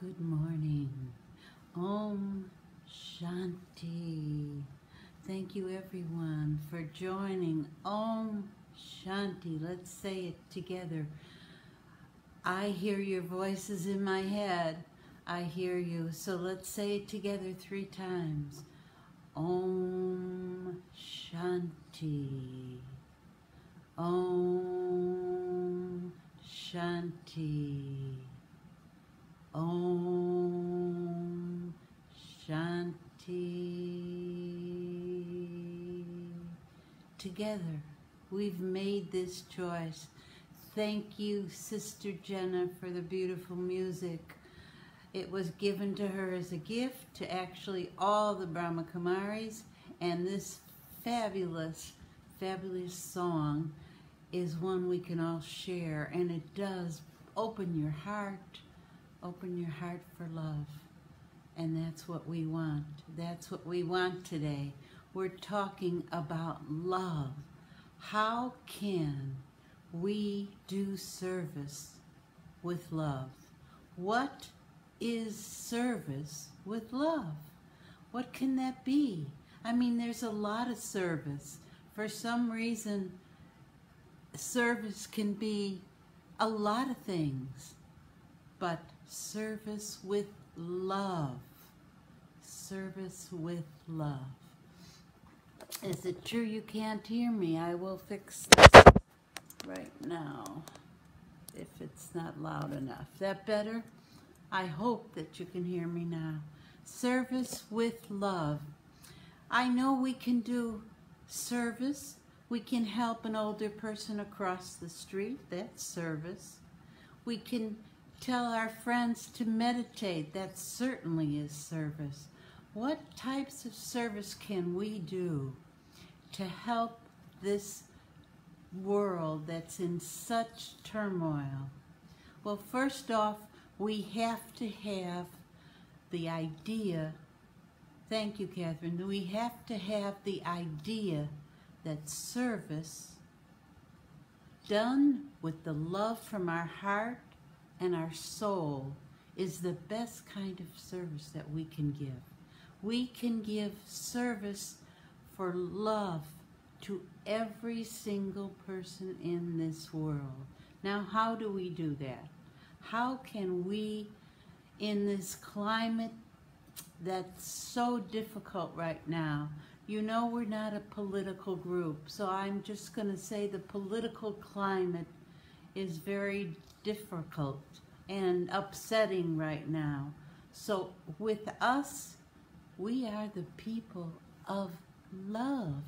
Good morning. Om Shanti. Thank you everyone for joining. Om Shanti. Let's say it together. I hear your voices in my head. I hear you. So let's say it together 3 times. Om Shanti. Om Shanti. Om Shanti. Together, we've made this choice. Thank you, Sister Jenna, for the beautiful music. It was given to her as a gift to actually all the Brahma Kumaris, and this fabulous, fabulous song is one we can all share, and it does open your heart for love. And that's what we want. That's what we want today. We're talking about love. How can we do service with love? What is service with love? What can that be? I mean, there's a lot of service. For some reason, service can be a lot of things, but service with love. Service with love. Is it true you can't hear me? I will fix this right now if it's not loud enough. That better? I hope that you can hear me now. Service with love. I know we can do service. We can help an older person across the street. That's service. We can tell our friends to meditate. That certainly is service. What types of service can we do to help this world that's in such turmoil? Well, first off, we have to have the idea. Thank you, Catherine. We have to have the idea that service done with the love from our heart and our soul is the best kind of service that we can give. We can give service for love to every single person in this world. Now, how do we do that? How can we, in this climate that's so difficult right now, you know we're not a political group, so I'm just going to say the political climate is very difficult and upsetting right now. So with us, we are the people of love.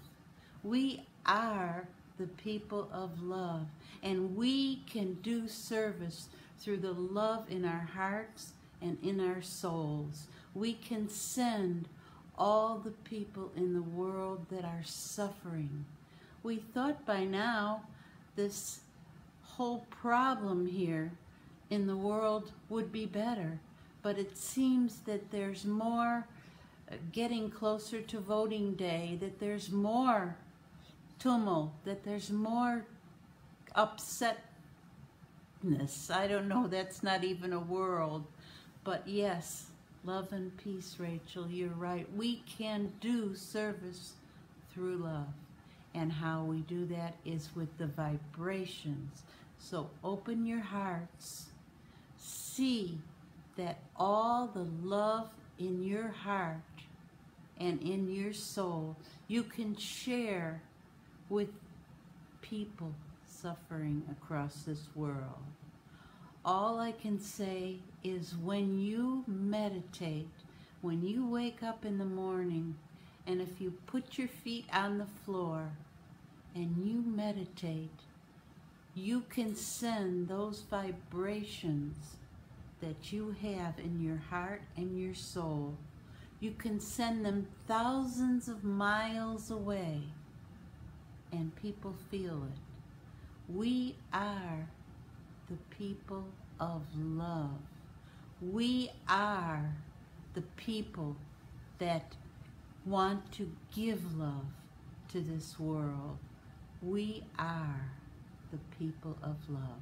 We are the people of love, and we can do service through the love in our hearts and in our souls. We can send all the people in the world that are suffering. We thought by now this whole problem here in the world would be better, but it seems that there's more getting closer to voting day, that there's more tumult, that there's more upsetness. I don't know, that's not even a word, but yes, love and peace, Rachel, you're right. We can do service through love, and how we do that is with the vibrations. So open your hearts, see that all the love in your heart and in your soul you can share with people suffering across this world. All I can say is when you meditate, when you wake up in the morning, and if you put your feet on the floor and you meditate, you can send those vibrations that you have in your heart and your soul. You can send them thousands of miles away, and people feel it. We are the people of love. We are the people that want to give love to this world. We are the people of love.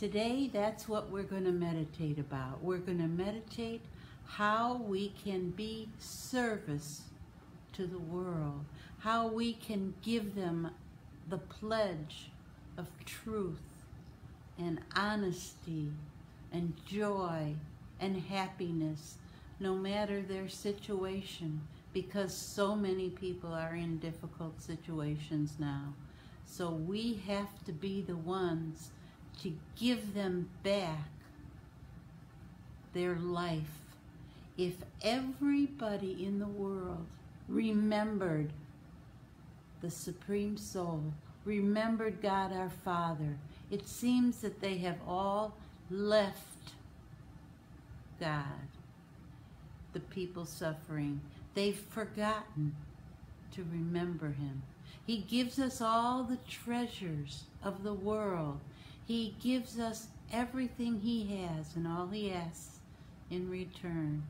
Today, that's what we're going to meditate about. We're going to meditate how we can be service to the world, how we can give them the pledge of truth and honesty and joy and happiness, no matter their situation, because so many people are in difficult situations now. So we have to be the ones to give them back their life. If everybody in the world remembered the Supreme Soul, remembered God our Father, it seems that they have all left God, the people suffering. They've forgotten to remember Him. He gives us all the treasures of the world. He gives us everything He has, and all He asks in return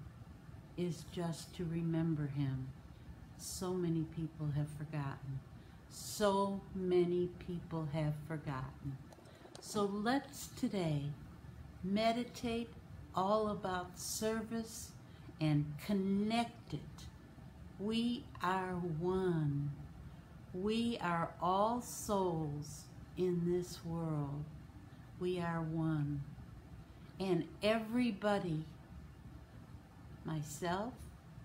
is just to remember Him. So many people have forgotten. So many people have forgotten. So let's today meditate all about service and connect it. We are one. We are all souls in this world. We are one. And everybody, myself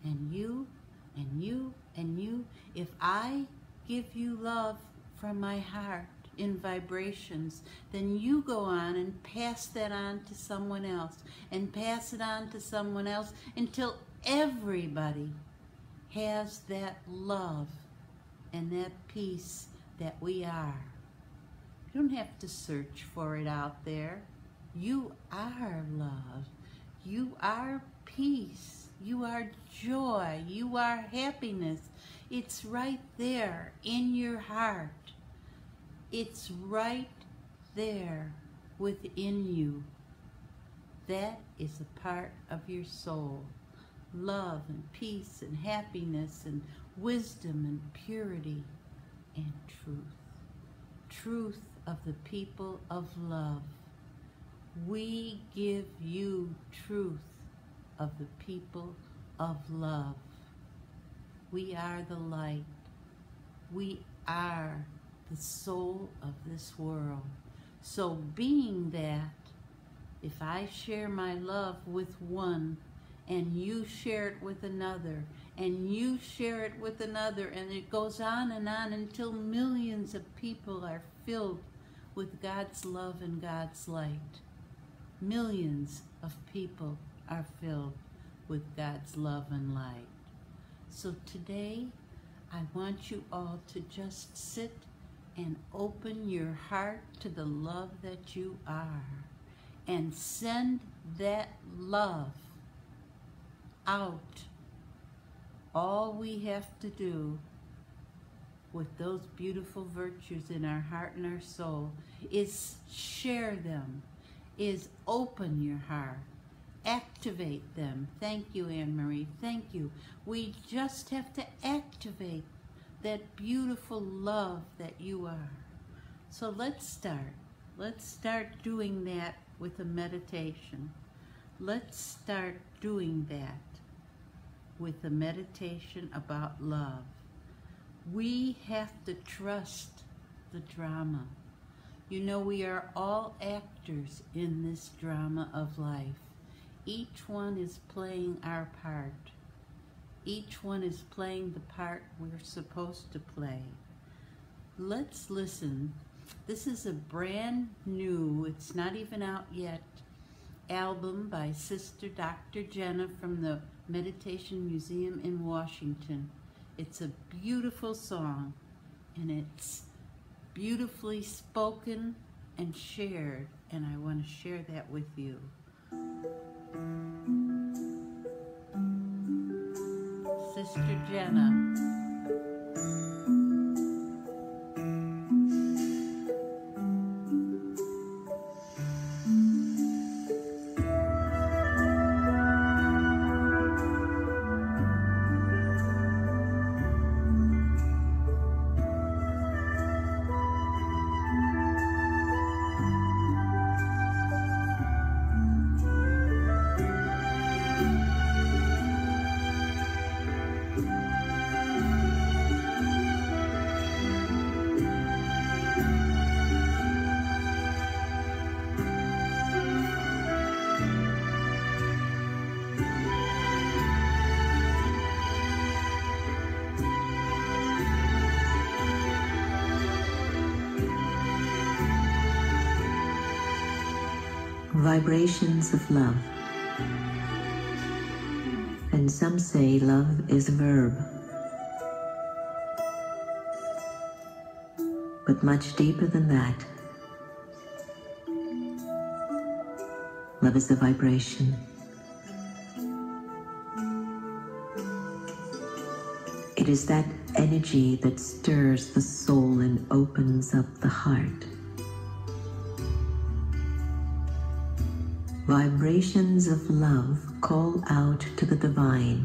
and you and you and you, if I give you love from my heart in vibrations, then you go on and pass that on to someone else and pass it on to someone else until everybody has that love and that peace that we are. You don't have to search for it out there. You are love. You are peace. You are joy. You are happiness. It's right there in your heart. It's right there within you. That is a part of your soul. Love and peace and happiness and wisdom and purity and truth. Truth of the people of love. We give you truth of the people of love. We are the light. We are the soul of this world. So being that, if I share my love with one, and you share it with another, and you share it with another, and it goes on until millions of people are filled with God's love and God's light. Millions of people are filled with God's love and light. So today, I want you all to just sit and open your heart to the love that you are, and send that love out. All we have to do with those beautiful virtues in our heart and our soul is share them, is open your heart, activate them. Thank you, Anne-Marie, thank you. We just have to activate that beautiful love that you are. So let's start. Let's start doing that with a meditation. Let's start doing that with a meditation about love. We have to trust the drama. You know, we are all actors in this drama of life. Each one is playing our part. Each one is playing the part we're supposed to play. Let's listen. This is a brand new, it's not even out yet, album by Sister Dr. Jenna from the Meditation Museum in Washington. It's a beautiful song, and it's beautifully spoken and shared, and I want to share that with you. Sister Jenna. Vibrations of love. And some say love is a verb. But much deeper than that, love is a vibration. It is that energy that stirs the soul and opens up the heart. Vibrations of love call out to the divine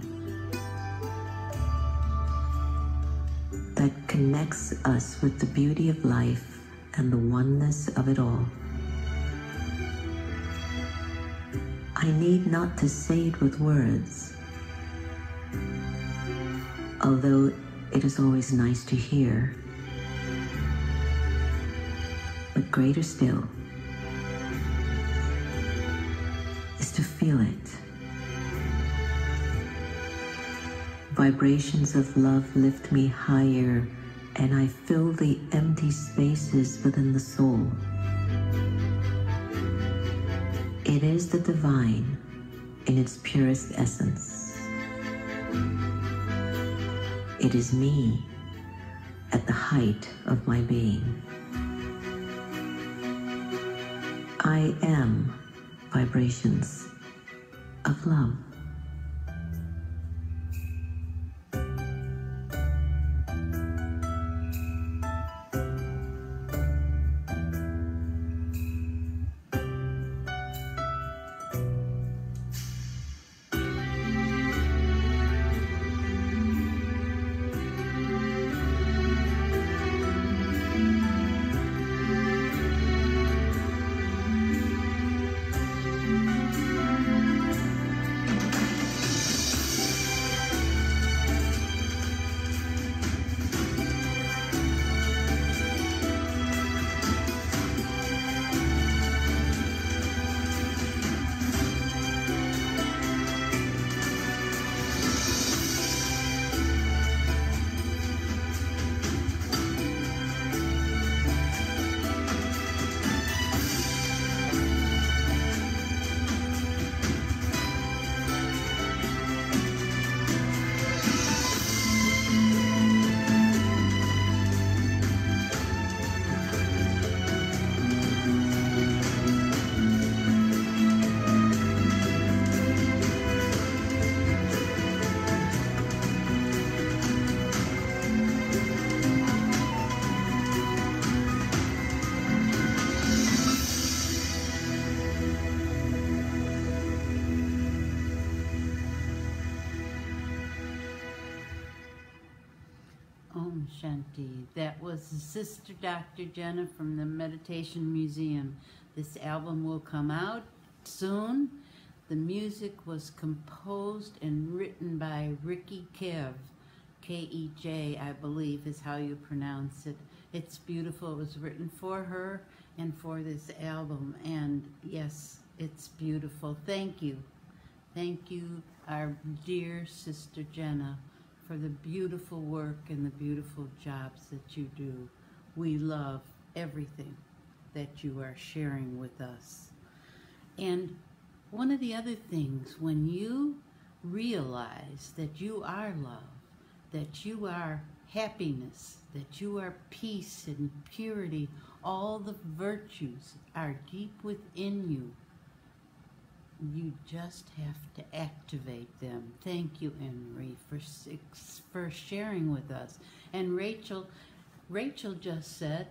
that connects us with the beauty of life and the oneness of it all. I need not to say it with words, although it is always nice to hear, but greater still is to feel it. Vibrations of love lift me higher, and I fill the empty spaces within the soul. It is the divine in its purest essence. It is me at the height of my being. I am vibrations of love. Om Shanti. That was Sister Dr. Jenna from the Meditation Museum. This album will come out soon. The music was composed and written by Ricky Kev. K-E-J, I believe, is how you pronounce it. It's beautiful. It was written for her and for this album. And yes, it's beautiful. Thank you. Thank you, our dear Sister Jenna, for the beautiful work and the beautiful jobs that you do. We love everything that you are sharing with us. And one of the other things, when you realize that you are love, that you are happiness, that you are peace and purity, all the virtues are deep within you. You just have to activate them. Thank you, Henry, for sharing with us. And Rachel just said,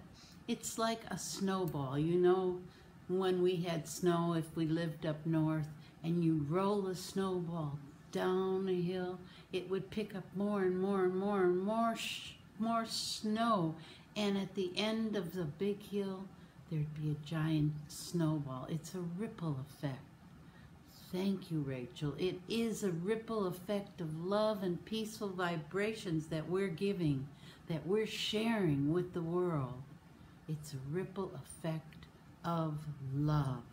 it's like a snowball. You know, when we had snow, if we lived up north, and you roll a snowball down a hill, it would pick up more and more and more and more snow. And at the end of the big hill, there'd be a giant snowball. It's a ripple effect. Thank you, Rachel. It is a ripple effect of love and peaceful vibrations that we're giving, that we're sharing with the world. It's a ripple effect of love.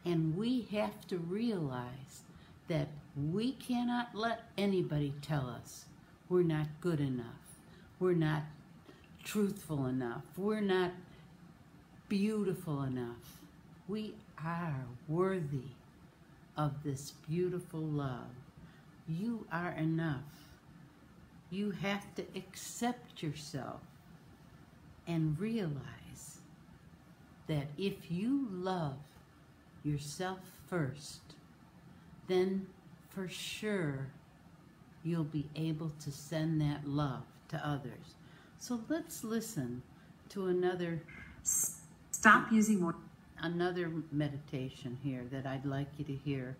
And we have to realize that we cannot let anybody tell us we're not good enough, we're not truthful enough, we're not beautiful enough. We are worthy of this beautiful love. You are enough. You have to accept yourself and realize that if you love yourself first, then for sure you'll be able to send that love to others. So let's listen to another meditation here that I'd like you to hear.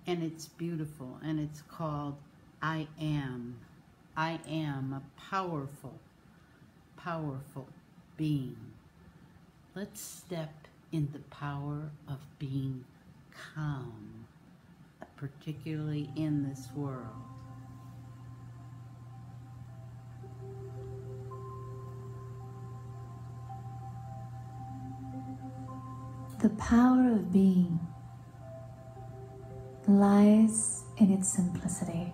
And it's beautiful, and it's called I Am. I am a powerful, powerful being. Let's step in the power of being calm, particularly in this world. The power of being lies in its simplicity.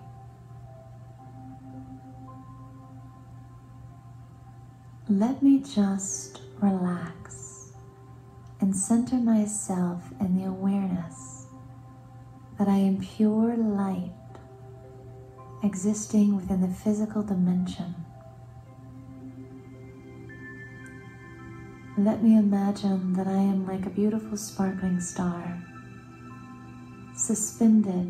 Let me just relax and center myself in the awareness that I am pure light existing within the physical dimension. Let me imagine that I am like a beautiful sparkling star, suspended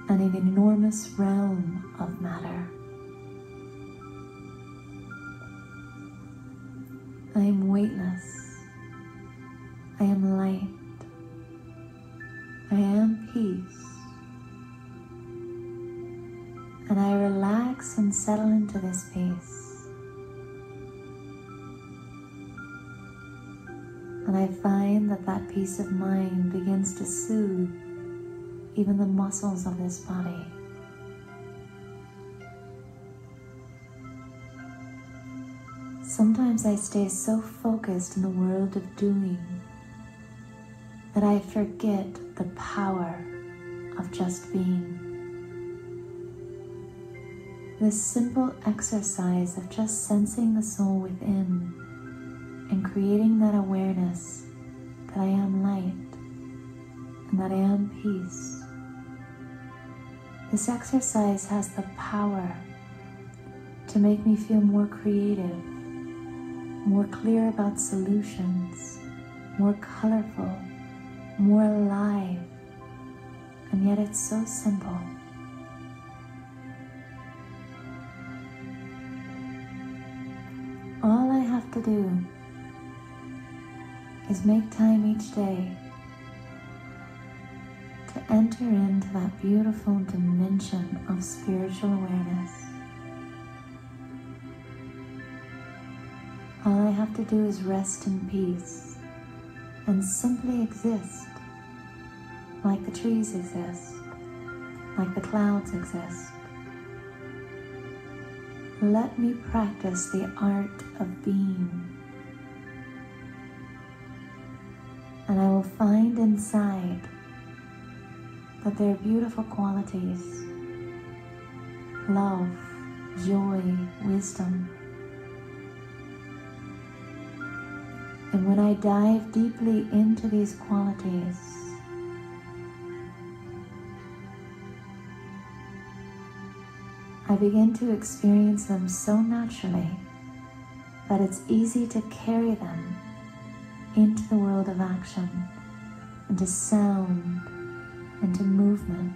in an enormous realm of matter. I am weightless. I am light. I am peace. And I relax and settle into this peace. And I find that that peace of mind begins to soothe even the muscles of this body. Sometimes I stay so focused in the world of doing that I forget the power of just being. This simple exercise of just sensing the soul within and creating that awareness that I am light and that I am peace. This exercise has the power to make me feel more creative, more clear about solutions, more colorful, more alive, and yet it's so simple. All I have to do is make time each day to enter into that beautiful dimension of spiritual awareness. All I have to do is rest in peace and simply exist like the trees exist, like the clouds exist. Let me practice the art of being. And I will find inside that there are beautiful qualities: love, joy, wisdom. And when I dive deeply into these qualities, I begin to experience them so naturally that it's easy to carry them into the world of action, into sound, into movement,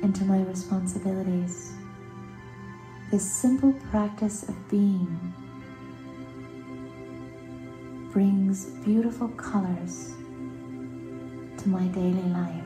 into my responsibilities. This simple practice of being brings beautiful colors to my daily life.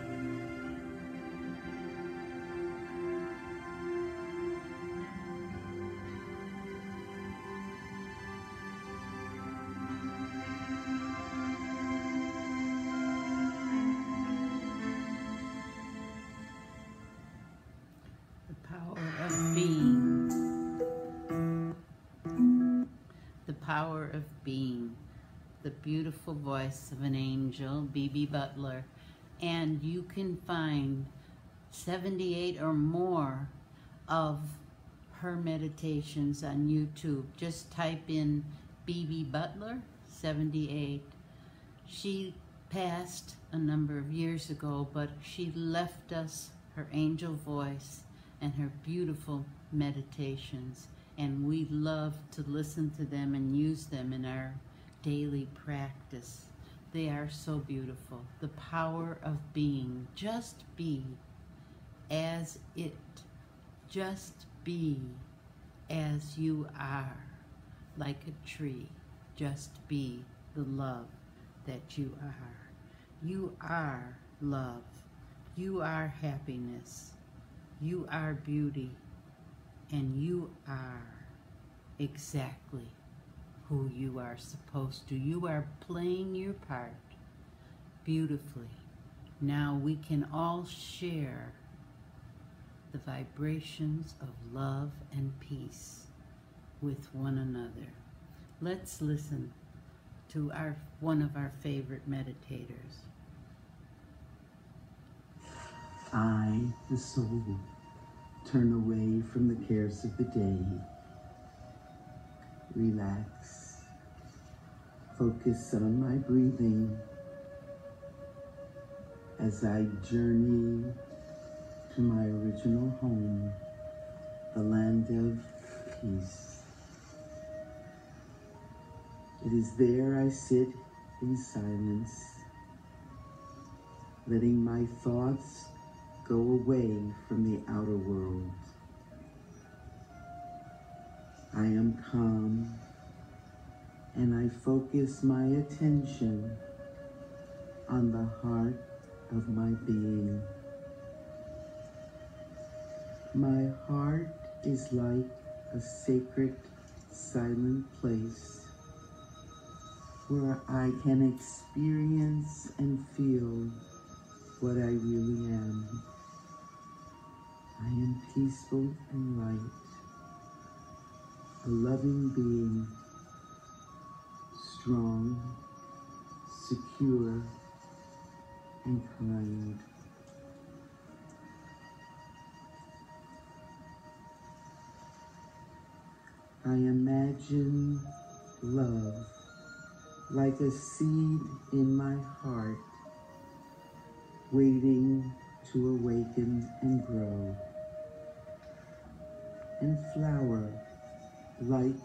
Power of being, the beautiful voice of an angel, B.B. Butler. And you can find 78 or more of her meditations on YouTube. Just type in B.B. Butler 78. She passed a number of years ago, but she left us her angel voice and her beautiful meditations, and we love to listen to them and use them in our daily practice. They are so beautiful. The power of being. Just be as it. Just be as you are, like a tree. Just be the love that you are. You are love. You are happiness. You are beauty. And you are exactly who you are supposed to. You are playing your part beautifully. Now we can all share the vibrations of love and peace with one another. Let's listen to one of our favorite meditators. I, the soul, turn away from the cares of the day. Relax. Focus on my breathing as I journey to my original home, the land of peace. It is there I sit in silence, letting my thoughts go away from the outer world. I am calm, and I focus my attention on the heart of my being. My heart is like a sacred, silent place where I can experience and feel what I really am. I am peaceful and light, a loving being, strong, secure, and kind. I imagine love like a seed in my heart, waiting to awaken and grow, and flower like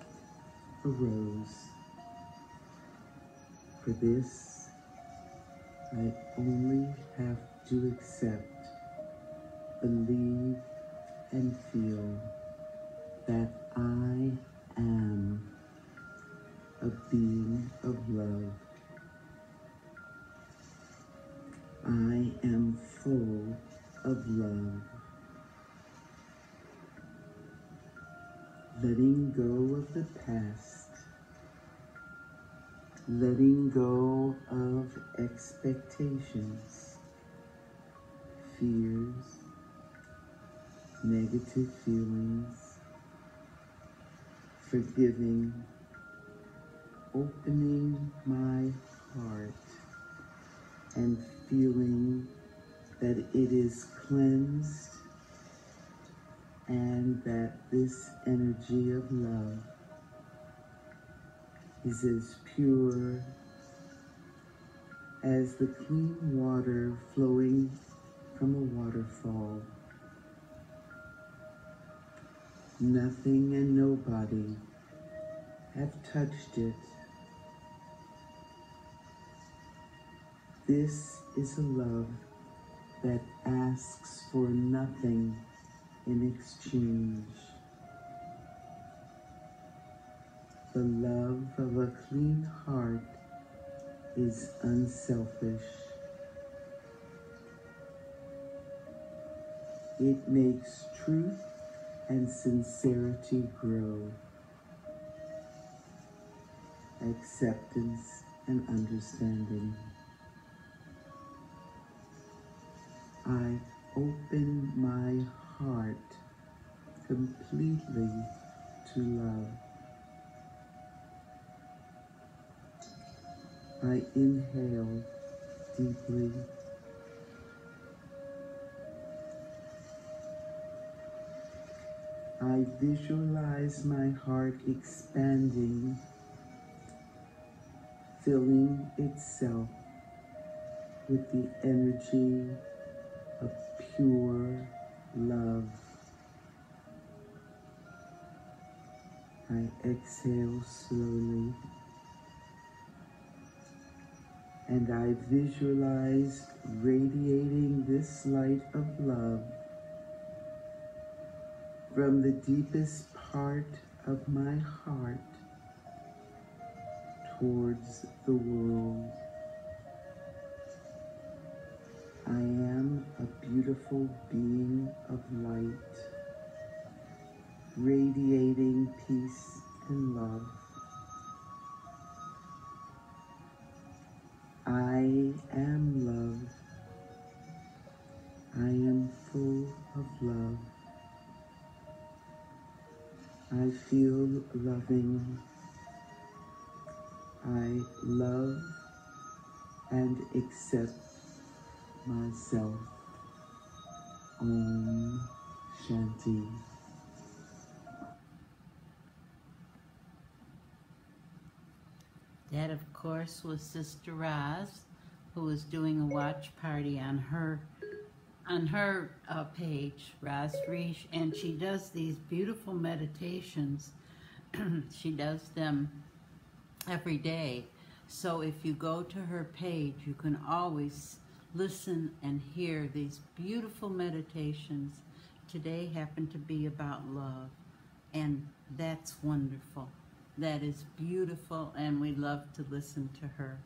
a rose. For this, I only have to accept, believe, and feel that I am a being of love. I am full of love. Letting go of the past, letting go of expectations, fears, negative feelings, forgiving, opening my heart and feeling that it is cleansed and that this energy of love is as pure as the clean water flowing from a waterfall. Nothing and nobody have touched it. This is a love that asks for nothing in exchange. The love of a clean heart is unselfish. It makes truth and sincerity grow, acceptance and understanding. I open my heart completely to love. I inhale deeply. I visualize my heart expanding, filling itself with the energy of pure love. I exhale slowly, and I visualize radiating this light of love from the deepest part of my heart towards the world. I am a beautiful being of light, radiating peace and love. I am love. I am full of love. I feel loving. I love and accept myself. Om Shanti. That, of course, was Sister Roz, who was doing a watch party on her page, Roz Reish, and she does these beautiful meditations. She does them every day. So if you go to her page, you can always listen and hear these beautiful meditations. Today happened to be about love, and that's wonderful. That is beautiful, and we love to listen to her.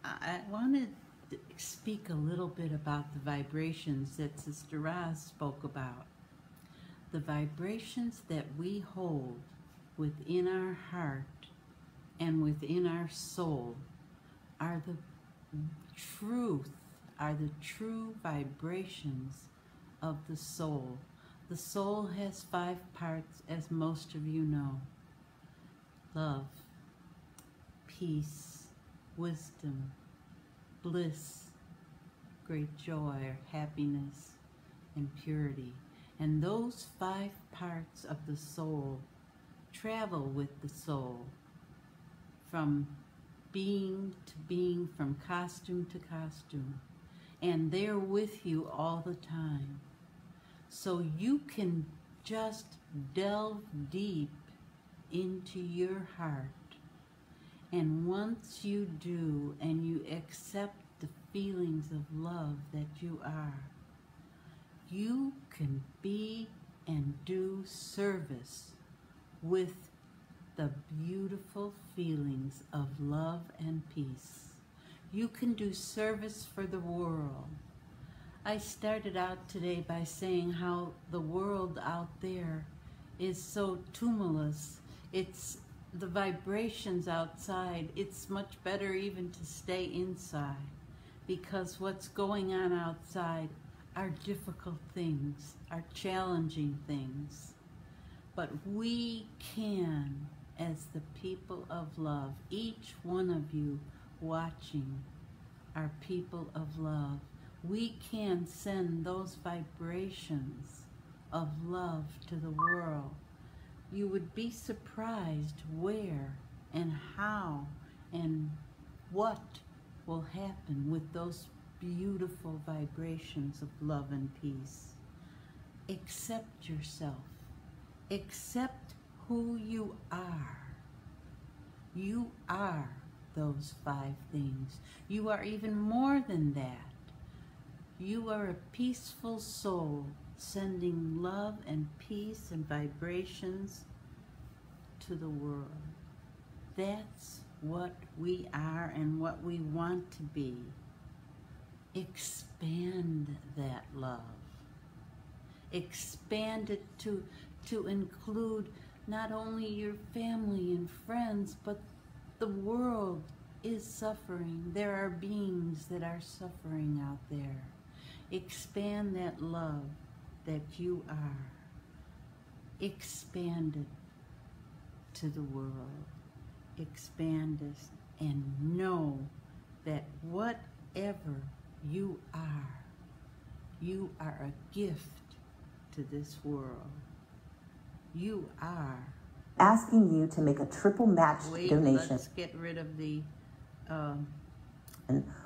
I wanted to speak a little bit about the vibrations that Sister Roz spoke about. The vibrations that we hold within our heart and within our soul are the true vibrations of the soul. The soul has 5 parts, as most of you know: love, peace, wisdom, bliss, great joy or happiness, and purity. And those 5 parts of the soul travel with the soul from being to being, from costume to costume, and they're with you all the time. So you can just delve deep into your heart, and once you do and you accept the feelings of love that you are, you can be and do service with the beautiful feelings of love and peace. You can do service for the world. I started out today by saying how the world out there is so tumultuous. It's the vibrations outside. It's much better even to stay inside, because what's going on outside are difficult things, are challenging things. But we can, as the people of love, each one of you watching are people of love. We can send those vibrations of love to the world. You would be surprised where and how and what will happen with those beautiful vibrations of love and peace. Accept yourself. Accept who you are. You are those 5 things. You are even more than that. You are a peaceful soul sending love and peace and vibrations to the world. That's what we are and what we want to be. Expand that love. Expand it to include not only your family and friends, but the world is suffering. There are beings that are suffering out there. Expand that love that you are. Expand it to the world. Expand it and know that whatever you are a gift to this world. You are asking you to make a triple matched donation. Let's get rid of the...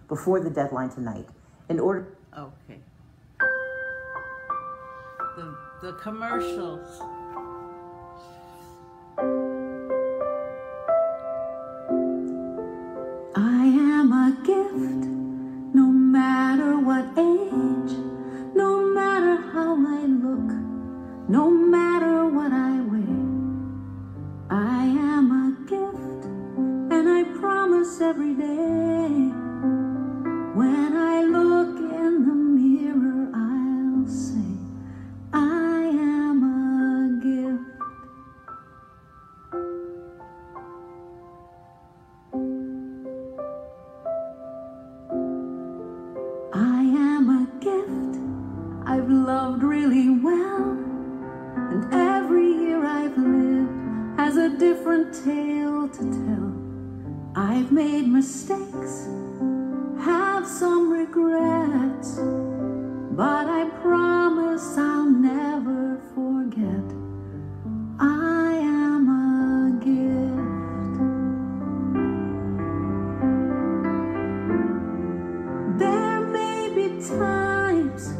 before the deadline tonight. In order... Okay. The commercials. I am a gift, no matter what age, no matter how I look, no matter what I wear. I am a gift, and I promise every day, when I look in the mirror, I'll say, I am a gift. I am a gift, I've loved really well, and every year I've lived has a different tale to tell. I've made mistakes, have some regrets, but I promise I'll never forget. I am a gift. There may be times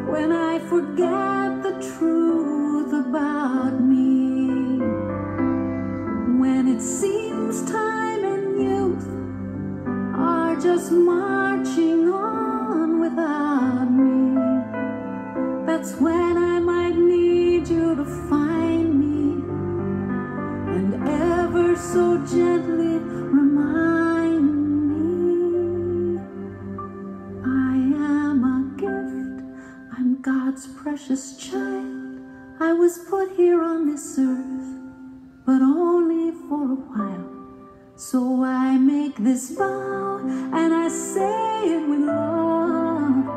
when I forget the truth about me, when it seems time and youth are just marching on without me. That's when I might need you to find me and ever so gently remind me I am a gift, I'm God's precious child. I was put here on this earth, but only for a while. So I make this vow, and I say it with love.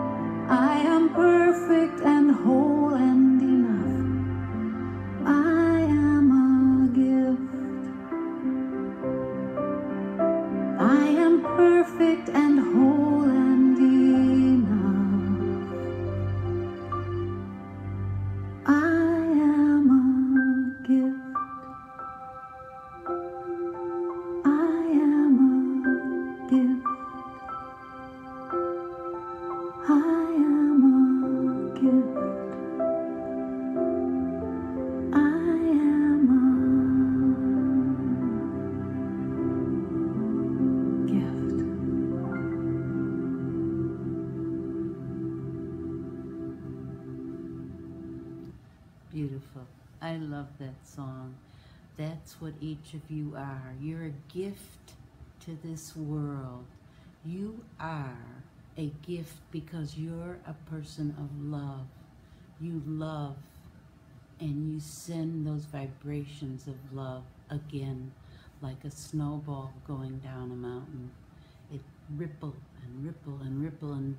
I am perfect and whole and enough. I am a gift. I am perfect and whole and enough. I am a gift. Beautiful. I love that song. That's what each of you are. You're a gift to this world. You are a gift because you're a person of love. You love, and you send those vibrations of love again, like a snowball going down a mountain. It ripple and ripple and ripple and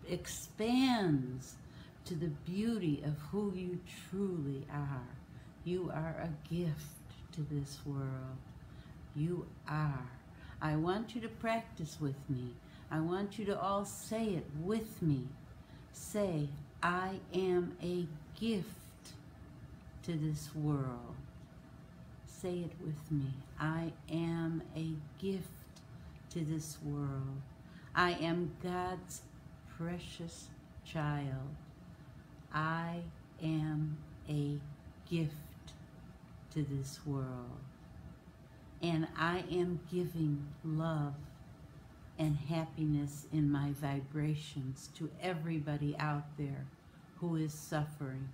expands to the beauty of who you truly are. You are a gift to this world. You are. I want you to practice with me. I want you to all say it with me. Say, I am a gift to this world. Say it with me. I am a gift to this world. I am God's precious child. I am a gift to this world. And I am giving love and happiness in my vibrations to everybody out there who is suffering.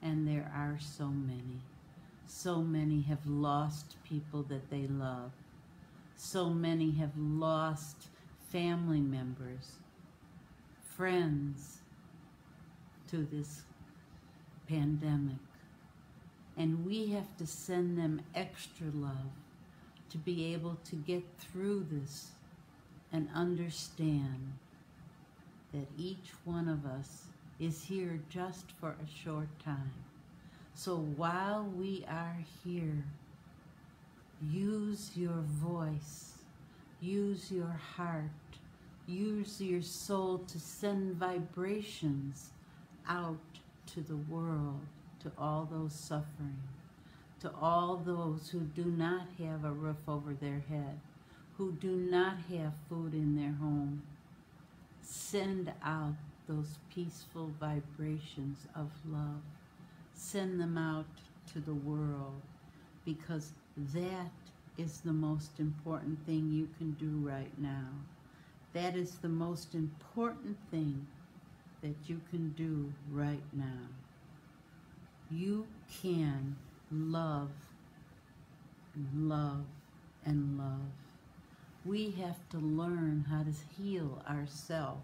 And there are so many. So many have lost people that they love. So many have lost family members, friends to this pandemic. And we have to send them extra love to be able to get through this and understand that each one of us is here just for a short time. So while we are here, use your voice, use your heart, use your soul to send vibrations out to the world, to all those suffering. to all those who do not have a roof over their head, who do not have food in their home. Send out those peaceful vibrations of love. Send them out to the world, because that is the most important thing you can do right now. That is the most important thing that you can do right now. You can love, love, and love. We have to learn how to heal ourselves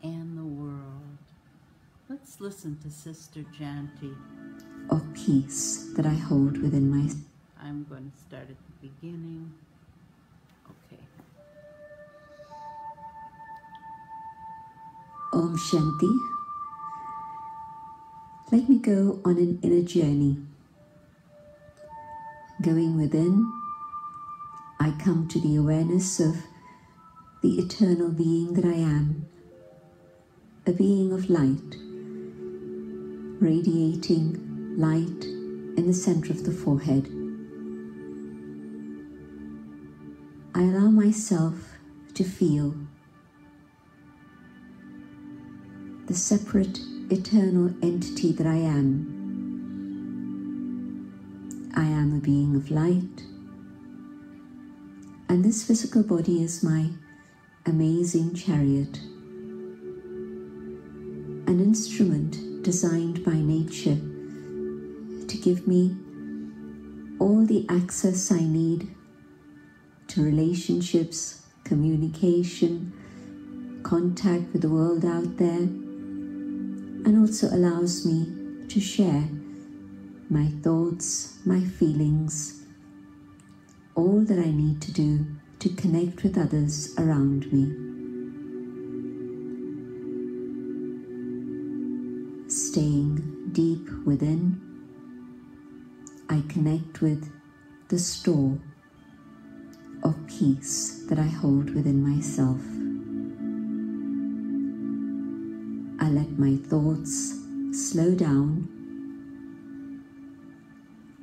and the world. Let's listen to Sister Janti. Of peace that I hold within my... I'm going to start at the beginning. Okay. Om Shanti. Let me go on an inner journey. Going within, I come to the awareness of the eternal being that I am, a being of light, radiating light in the center of the forehead. I allow myself to feel the separate eternal entity that I am. I am a being of light, and this physical body is my amazing chariot, an instrument designed by nature to give me all the access I need to relationships, communication, contact with the world out there, and also allows me to share my thoughts, my feelings, all that I need to do to connect with others around me. Staying deep within, I connect with the store of peace that I hold within myself. I let my thoughts slow down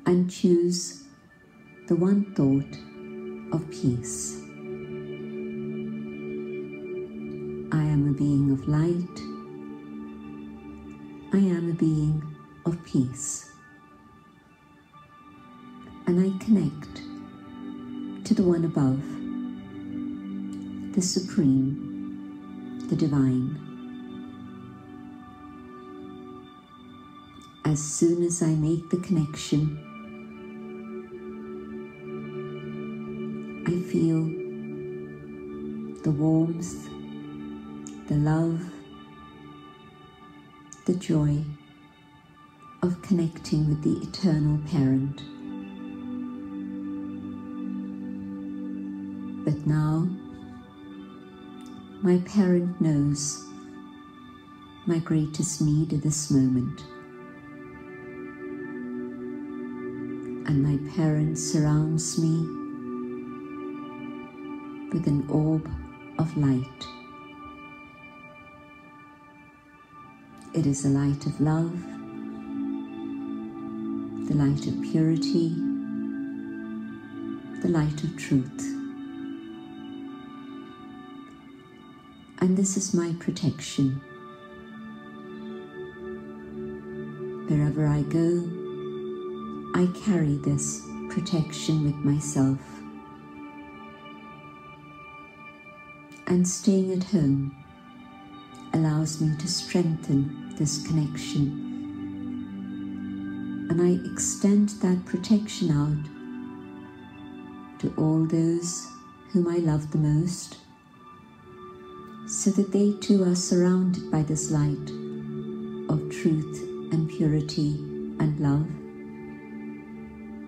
and choose the one thought of peace. I am a being of light. I am a being of peace. And I connect to the one above, the Supreme, the Divine. As soon as I make the connection, I feel the warmth, the love, the joy of connecting with the eternal parent. But now, my parent knows my greatest need at this moment. And my parent surrounds me with an orb of light. It is a light of love, the light of purity, the light of truth. And this is my protection. Wherever I go, I carry this protection with myself. And staying at home allows me to strengthen this connection. And I extend that protection out to all those whom I love the most, so that they too are surrounded by this light of truth and purity and love.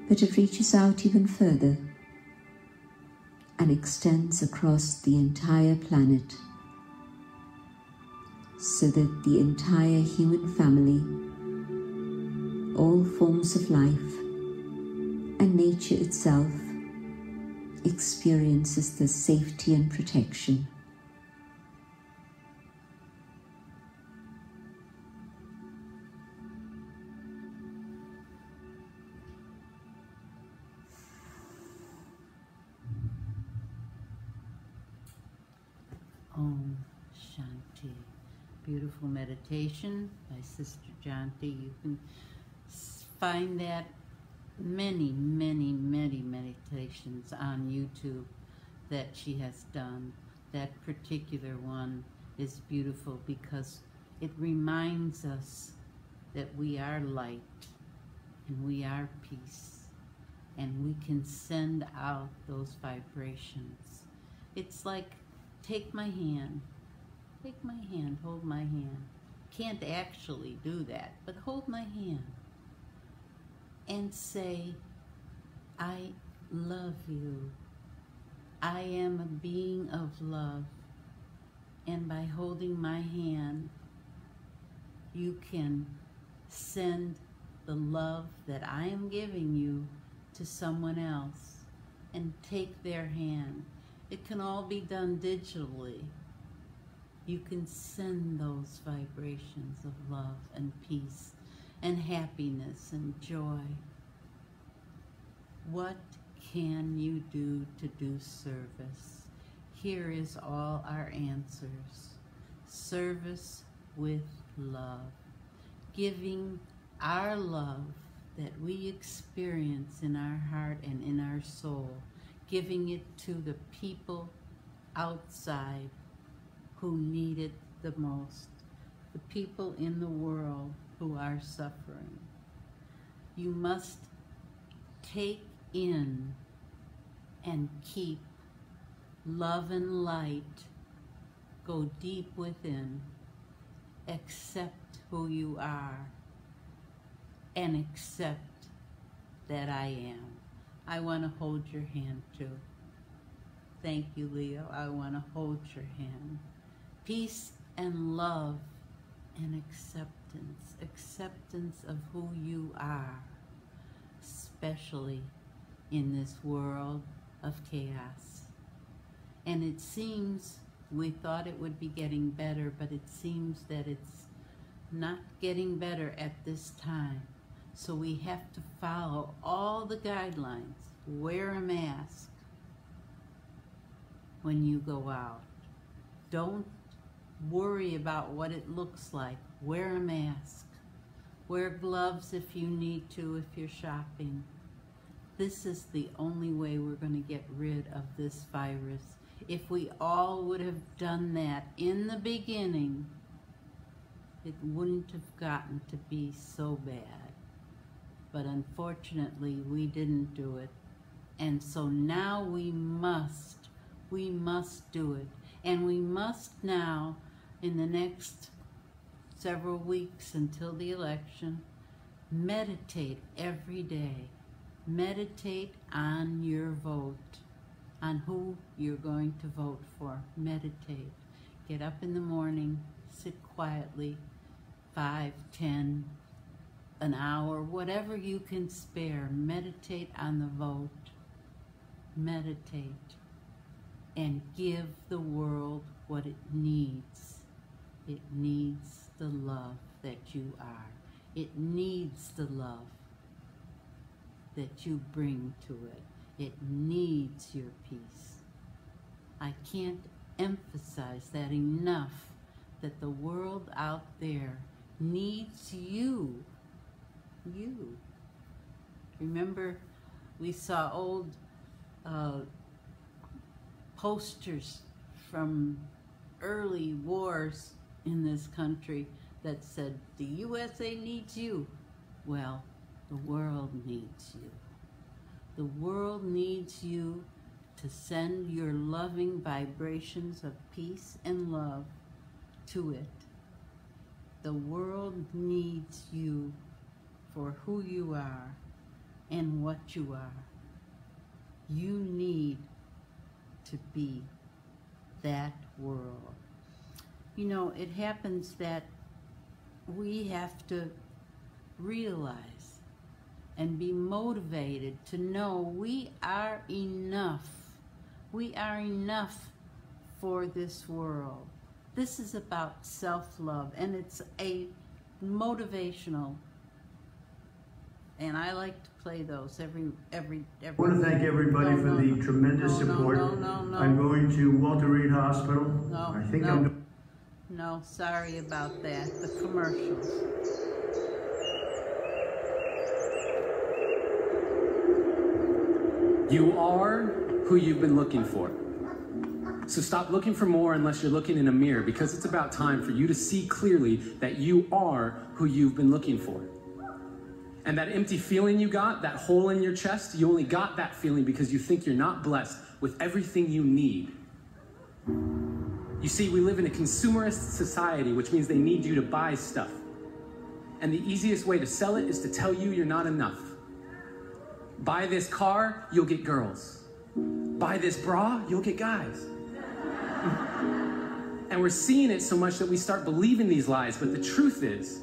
But it reaches out even further and extends across the entire planet, so that the entire human family, all forms of life, and nature itself experiences the safety and protection. Om Shanti. Beautiful meditation by Sister Janti. You can find that many meditations on YouTube that she has done. That particular one is beautiful because it reminds us that we are light and we are peace, and we can send out those vibrations. It's like, take my hand, hold my hand. Can't actually do that, but hold my hand and say, I love you. I am a being of love. And by holding my hand, you can send the love that I am giving you to someone else and take their hand. It can all be done digitally. You can send those vibrations of love and peace and happiness and joy. What can you do to do service? Here is all our answers. Service with love. Giving our love that we experience in our heart and in our soul. Giving it to the people outside who need it the most. The people in the world who are suffering. You must take in and keep love and light. Go deep within. Accept who you are and accept that I am. I want to hold your hand too. Thank you, Leo. I want to hold your hand. Peace and love and acceptance. Acceptance of who you are, especially in this world of chaos. And it seems, we thought it would be getting better, but it seems that it's not getting better at this time. So we have to follow all the guidelines. Wear a mask when you go out. Don't worry about what it looks like. Wear a mask. Wear gloves if you need to, if you're shopping. This is the only way we're going to get rid of this virus. If we all would have done that in the beginning, it wouldn't have gotten to be so bad. But unfortunately, we didn't do it. And so now we must do it. And we must now, in the next several weeks until the election, meditate every day. Meditate on your vote, on who you're going to vote for. Meditate. Get up in the morning, sit quietly, 5, 10, an hour, whatever you can spare. Meditate on the vote. Meditate and give the world what it needs. It needs the love that you are. It needs the love that you bring to it. It needs your peace. I can't emphasize that enough, that the world out there needs you. You. Remember, we saw old posters from early wars in this country that said, the USA needs you. Well, the world needs you. The world needs you to send your loving vibrations of peace and love to it. The world needs you for who you are and what you are. You need to be that world. You know, it happens that we have to realize and be motivated to know we are enough. We are enough for this world. This is about self-love, and it's a motivational And I like to play those every I want to thank everybody for the tremendous support. I'm going to Walter Reed Hospital. No, sorry about that. The commercials. You are who you've been looking for. So stop looking for more unless you're looking in a mirror, because it's about time for you to see clearly that you are who you've been looking for. And that empty feeling you got, that hole in your chest, you only got that feeling because you think you're not blessed with everything you need. You see, we live in a consumerist society, which means they need you to buy stuff. And the easiest way to sell it is to tell you you're not enough. Buy this car, you'll get girls. Buy this bra, you'll get guys. And we're seeing it so much that we start believing these lies, but the truth is,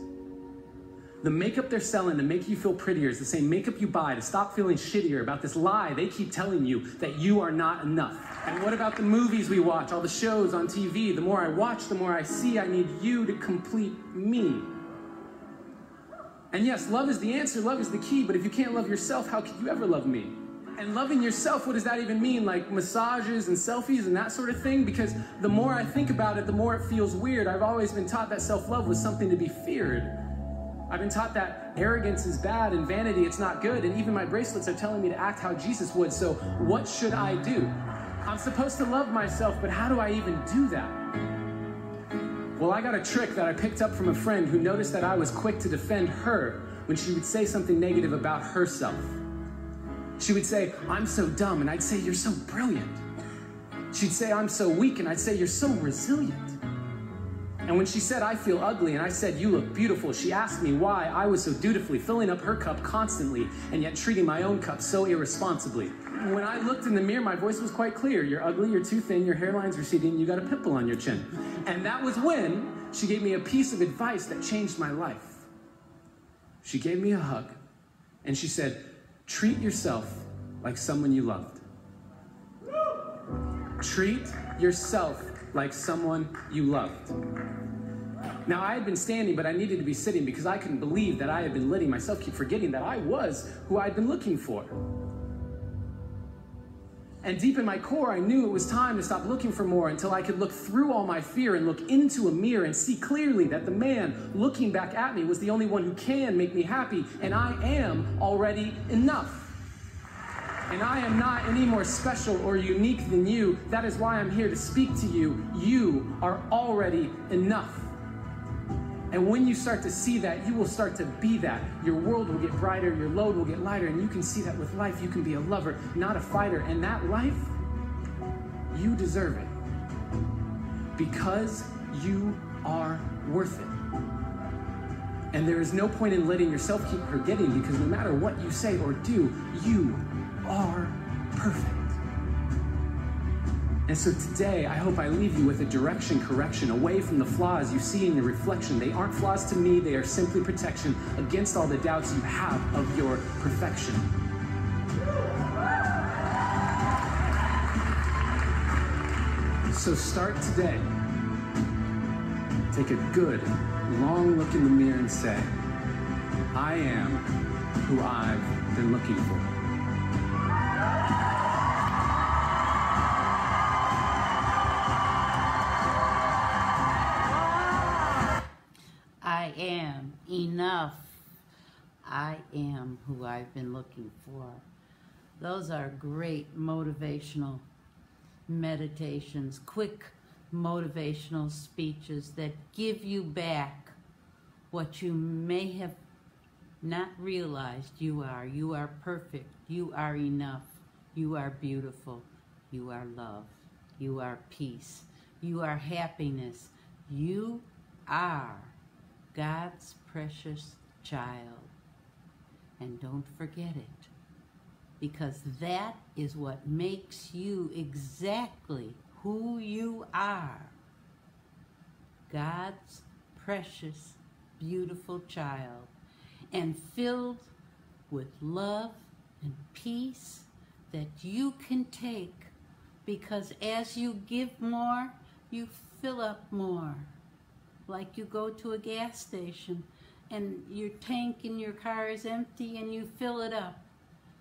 the makeup they're selling to make you feel prettier is the same makeup you buy to stop feeling shittier about this lie they keep telling you that you are not enough. And what about the movies we watch, all the shows on TV? The more I watch, the more I see I need you to complete me. And yes, love is the answer, love is the key, but if you can't love yourself, how could you ever love me? And loving yourself, what does that even mean? Like massages and selfies and that sort of thing? Because the more I think about it, the more it feels weird. I've always been taught that self-love was something to be feared. I've been taught that arrogance is bad and vanity, it's not good. And even my bracelets are telling me to act how Jesus would. So what should I do? I'm supposed to love myself, but how do I even do that? Well, I got a trick that I picked up from a friend who noticed that I was quick to defend her when she would say something negative about herself. She would say, I'm so dumb, and I'd say, you're so brilliant. She'd say, I'm so weak, and I'd say, you're so resilient. And when she said, I feel ugly, and I said, you look beautiful, she asked me why I was so dutifully filling up her cup constantly and yet treating my own cup so irresponsibly. When I looked in the mirror, my voice was quite clear. You're ugly, you're too thin, your hairline's receding, you got a pimple on your chin. And that was when she gave me a piece of advice that changed my life. She gave me a hug, and she said, treat yourself like someone you loved. Treat yourself like someone you loved. Now, I had been standing, but I needed to be sitting because I couldn't believe that I had been letting myself keep forgetting that I was who I'd been looking for. And deep in my core, I knew it was time to stop looking for more until I could look through all my fear and look into a mirror and see clearly that the man looking back at me was the only one who can make me happy, and I am already enough. And I am not any more special or unique than you. That is why I'm here to speak to you. You are already enough. And when you start to see that, you will start to be that. Your world will get brighter, your load will get lighter, and you can see that with life. You can be a lover, not a fighter. And that life, you deserve it. Because you are worth it. And there is no point in letting yourself keep forgetting, because no matter what you say or do, you are perfect. And so today, I hope I leave you with a direction correction away from the flaws you see in your reflection. They aren't flaws to me, they are simply protection against all the doubts you have of your perfection. So start today. Take a good, long look in the mirror and say, I am who I've been looking for. I am enough. I am who I've been looking for. Those are great motivational meditations, quick motivational speeches that give you back what you may have not realized you are. You are perfect. You are enough. You are beautiful. You are love. You are peace. You are happiness. You are God's precious child. And don't forget it, because that is what makes you exactly who you are. God's precious, beautiful child, and filled with love and peace that you can take, because as you give more, you fill up more. Like you go to a gas station and your tank in your car is empty and you fill it up.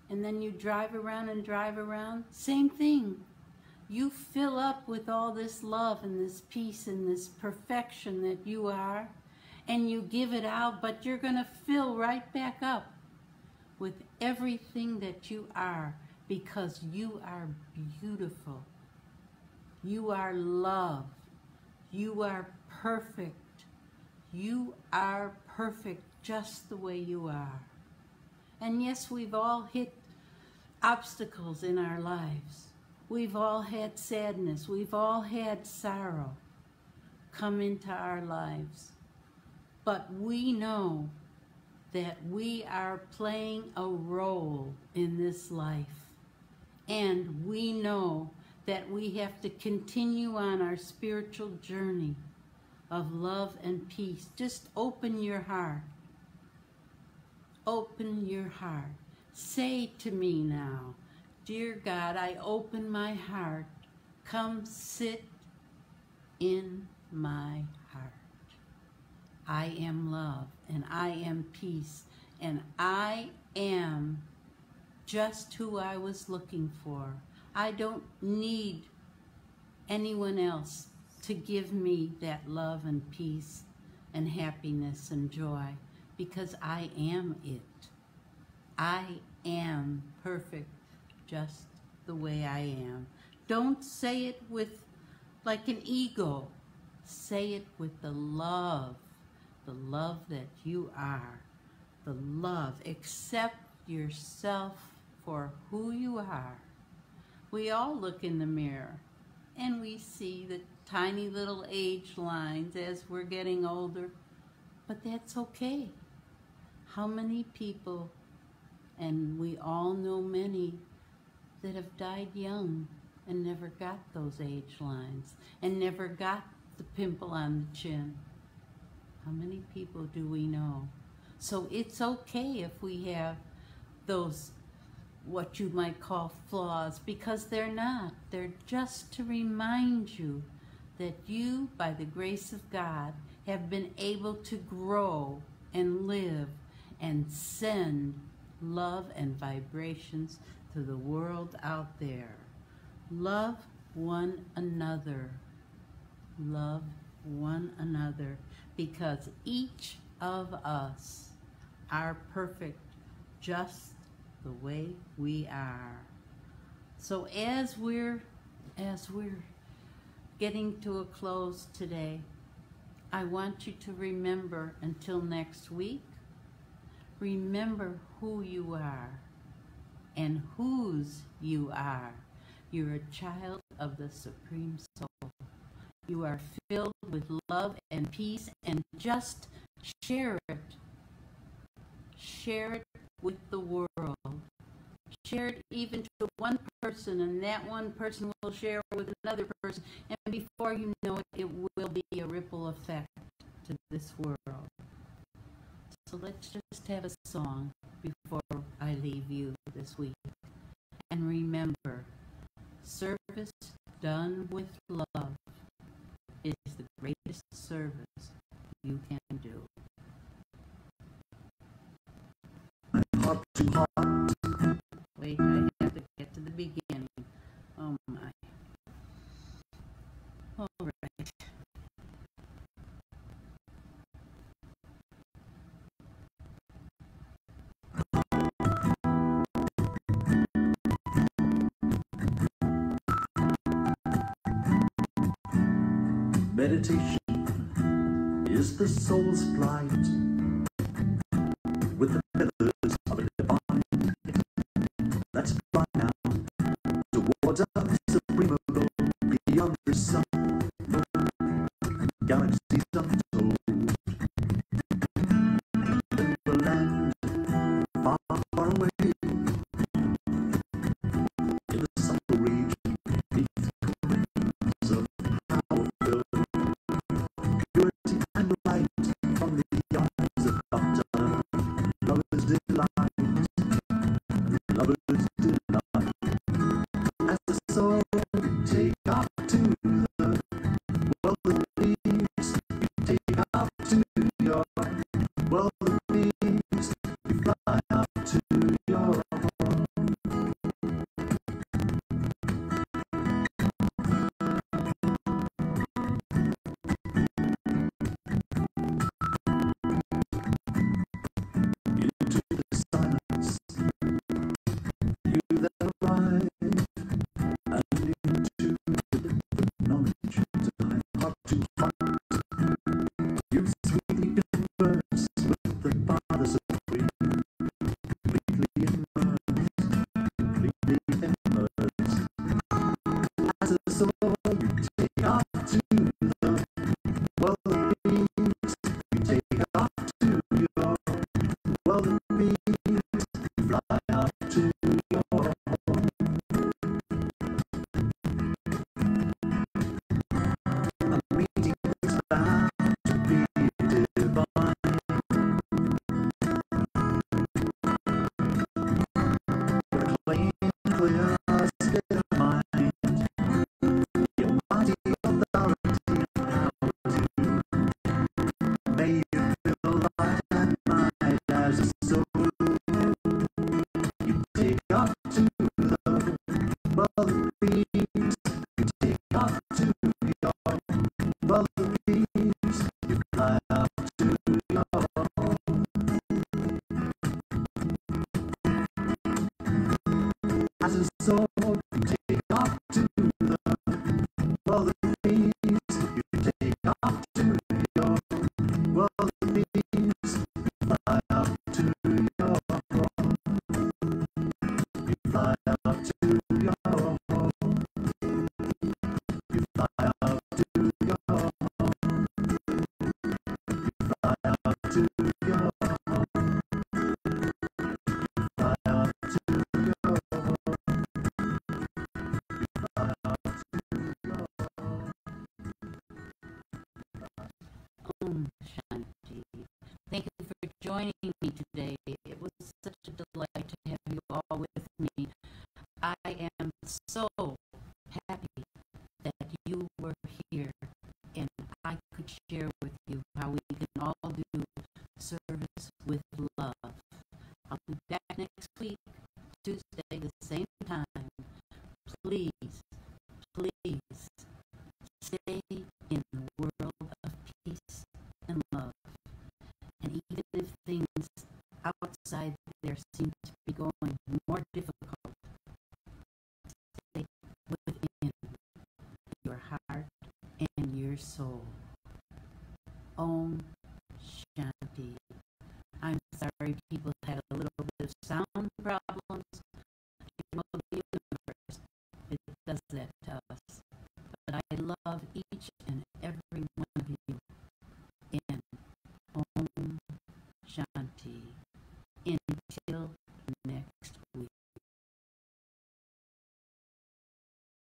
And then you drive around and drive around. Same thing. You fill up with all this love and this peace and this perfection that you are, and you give it out, but you're going to fill right back up with everything that you are, because you are beautiful. You are love. You are perfect. You are perfect just the way you are. And yes, we've all hit obstacles in our lives. We've all had sadness. We've all had sorrow come into our lives. But we know that we are playing a role in this life. And we know that we have to continue on our spiritual journey of love and peace. Just open your heart. Open your heart. Say to me now, dear God, I open my heart. Come sit in my heart. I am love, and I am peace, and I am just who I was looking for. I don't need anyone else to give me that love and peace and happiness and joy, because I am it. I am perfect just the way I am. Don't say it with like an ego. Say it with the love that you are. The love. Accept yourself for who you are. We all look in the mirror and we see the tiny little age lines as we're getting older, but that's okay. How many people, and we all know many, that have died young and never got those age lines and never got the pimple on the chin? How many people do we know? So it's okay if we have those, what you might call flaws, because they're not. They're just to remind you that you, by the grace of God, have been able to grow and live and send love and vibrations to the world out there. Love one another. Love one another, because each of us are perfect just the way we are. So as we're getting to a close today, I want you to remember, until next week, remember who you are and whose you are. You're a child of the Supreme Soul. You are filled with love and peace, and just share it. Share it with the world. Share it even to one person, and that one person will share with another person, and before you know it, it will be a ripple effect to this world. So let's just have a song before I leave you this week. And remember, service done with love is the greatest service you can do. Heart to heart. Wait, I have to get to the beginning. Oh my. All right. Meditation is the soul's flight with the feathers of a divine. Let's fly now towards our supreme abode, beyond the sun, galaxies untold, in the land far, far away, in the subtle region beneath the wings of power-filled purity and light from the eyes of Doctor. Lover's delight, lover's delight. As the soul take off to the world of dreams, into the knowledge that I heart to heart. You sweetly converse with the Father Supreme, completely immersed. As a soul, you take off to the world of beings. You take off to your world of beings. You fly out to your home. A meeting that's bound to be divine. Clean, clear state of mind. Your mighty authority powers you. May you feel light and might as a soul. You take off to the world of beings. You take off to your world of beings. You fly out to your home. As a soul, you take off to the world of beings. You take off to your world of beings. You fly out to your home. You fly out to your home. You fly out to your home. You fly out to your home. You fly out to your home. Shanti. Thank you for joining me today. It was such a delight to have you all with me. I am so happy that you were here and I could share with you how we can all do service with love. I'll be back next week, Tuesday, the same time. Please, please stay in the world of peace and love. And even if things outside there seem to be going more difficult, stay within your heart and your soul. Om Shanti. I'm sorry people